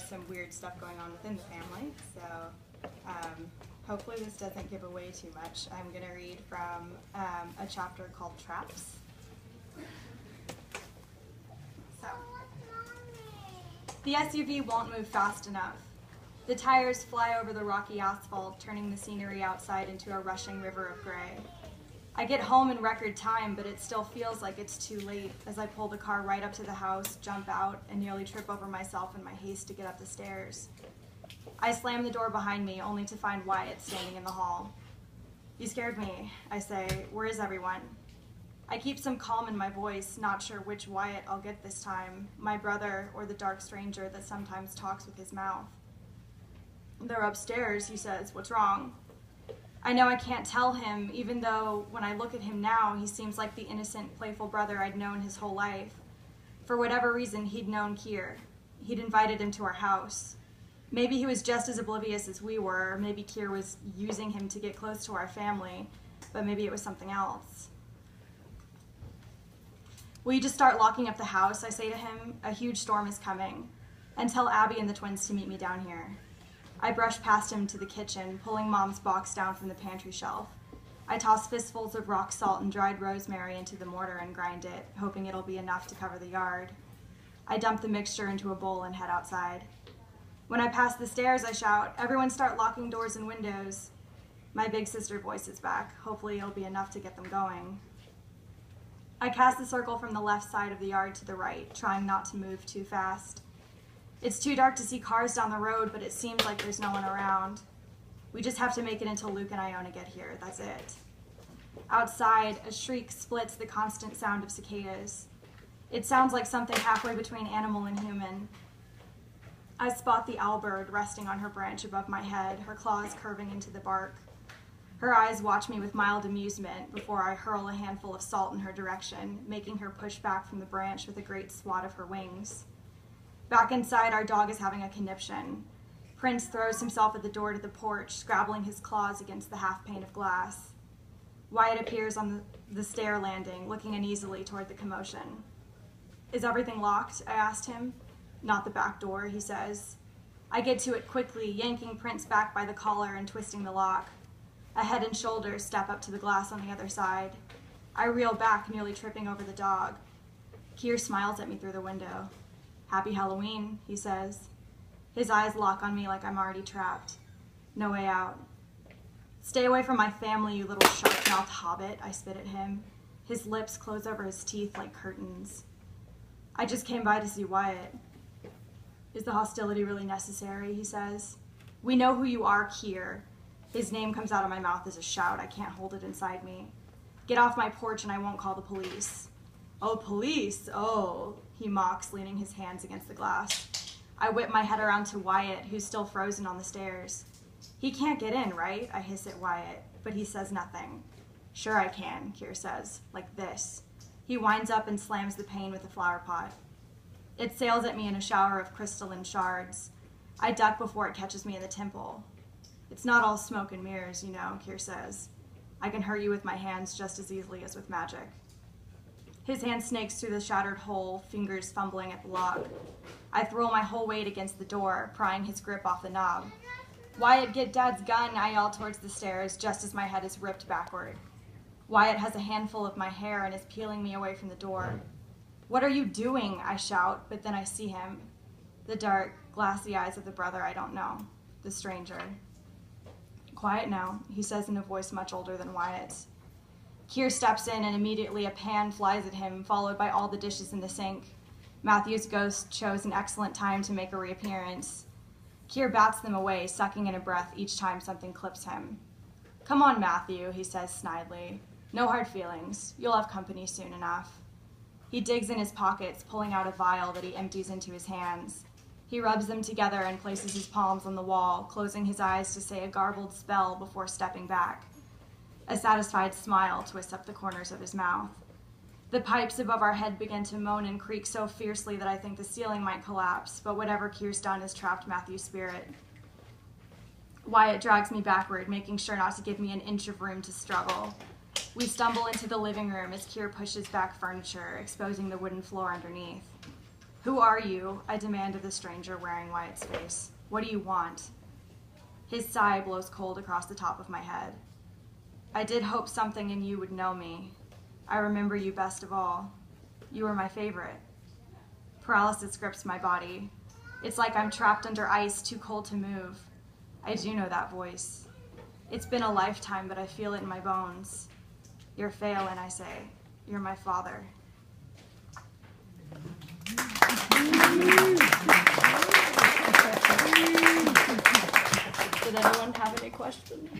there's some weird stuff going on within the family, so hopefully this doesn't give away too much. I'm going to read from a chapter called Traps. So, the SUV won't move fast enough. The tires fly over the rocky asphalt, turning the scenery outside into a rushing river of gray. I get home in record time, but it still feels like it's too late as I pull the car right up to the house, jump out, and nearly trip over myself in my haste to get up the stairs. I slam the door behind me, only to find Wyatt standing in the hall. "You scared me," I say. "Where is everyone?" I keep some calm in my voice, not sure which Wyatt I'll get this time, my brother or the dark stranger that sometimes talks with his mouth. "They're upstairs," he says. "What's wrong?" I know I can't tell him, even though when I look at him now, he seems like the innocent, playful brother I'd known his whole life. For whatever reason, he'd known Clair. He'd invited him to our house. Maybe he was just as oblivious as we were, or maybe Clair was using him to get close to our family, but maybe it was something else. "Will you just start locking up the house?" I say to him. "A huge storm is coming. And tell Abby and the twins to meet me down here." I brush past him to the kitchen, pulling Mom's box down from the pantry shelf. I toss fistfuls of rock salt and dried rosemary into the mortar and grind it, hoping it'll be enough to cover the yard. I dump the mixture into a bowl and head outside. When I pass the stairs, I shout, "Everyone start locking doors and windows." My big sister voices back. Hopefully it'll be enough to get them going. I cast the circle from the left side of the yard to the right, trying not to move too fast. It's too dark to see cars down the road, but it seems like there's no one around. We just have to make it until Luke and Iona get here. That's it. Outside, a shriek splits the constant sound of cicadas. It sounds like something halfway between animal and human. I spot the owlbird resting on her branch above my head, her claws curving into the bark. Her eyes watch me with mild amusement before I hurl a handful of salt in her direction, making her push back from the branch with a great swat of her wings. Back inside, our dog is having a conniption. Prince throws himself at the door to the porch, scrabbling his claws against the half pane of glass. Wyatt appears on the stair landing, looking uneasily toward the commotion. "Is everything locked?" I asked him. "Not the back door," he says. I get to it quickly, yanking Prince back by the collar and twisting the lock. A head and shoulders step up to the glass on the other side. I reel back, nearly tripping over the dog. Clair smiles at me through the window. "Happy Halloween," he says. His eyes lock on me like I'm already trapped. No way out. "Stay away from my family, you little sharp-mouthed hobbit," I spit at him. His lips close over his teeth like curtains. "I just came by to see Wyatt." "Is the hostility really necessary?" he says. "We know who you are, Clair." His name comes out of my mouth as a shout. I can't hold it inside me. "Get off my porch and I won't call the police." "Oh, police, oh," he mocks, leaning his hands against the glass. I whip my head around to Wyatt, who's still frozen on the stairs. "He can't get in, right?" I hiss at Wyatt, but he says nothing. "Sure I can," Clair says, like this. He winds up and slams the pane with a flower pot. It sails at me in a shower of crystalline shards. I duck before it catches me in the temple. "It's not all smoke and mirrors, you know," Clair says. "I can hurt you with my hands just as easily as with magic." His hand snakes through the shattered hole, fingers fumbling at the lock. I throw my whole weight against the door, prying his grip off the knob. "Wyatt, get Dad's gun," I yell towards the stairs, just as my head is ripped backward. Wyatt has a handful of my hair and is peeling me away from the door. "What are you doing?" I shout, but then I see him. The dark, glassy eyes of the brother I don't know. The stranger. "Quiet now," he says in a voice much older than Wyatt's. Clair steps in and immediately a pan flies at him, followed by all the dishes in the sink. Matthew's ghost chose an excellent time to make a reappearance. Clair bats them away, sucking in a breath each time something clips him. "Come on, Matthew," he says snidely. "No hard feelings. You'll have company soon enough." He digs in his pockets, pulling out a vial that he empties into his hands. He rubs them together and places his palms on the wall, closing his eyes to say a garbled spell before stepping back. A satisfied smile twists up the corners of his mouth. The pipes above our head begin to moan and creak so fiercely that I think the ceiling might collapse, but whatever Clair's done has trapped Matthew's spirit. Wyatt drags me backward, making sure not to give me an inch of room to struggle. We stumble into the living room as Clair pushes back furniture, exposing the wooden floor underneath. Who are you? I demanded the stranger wearing Wyatt's face. What do you want? His sigh blows cold across the top of my head. I did hope something in you would know me. I remember you best of all. You were my favorite. Paralysis grips my body. It's like I'm trapped under ice, too cold to move. I do know that voice. It's been a lifetime, but I feel it in my bones. You're Phelan, I say. You're my father. Did anyone have any questions?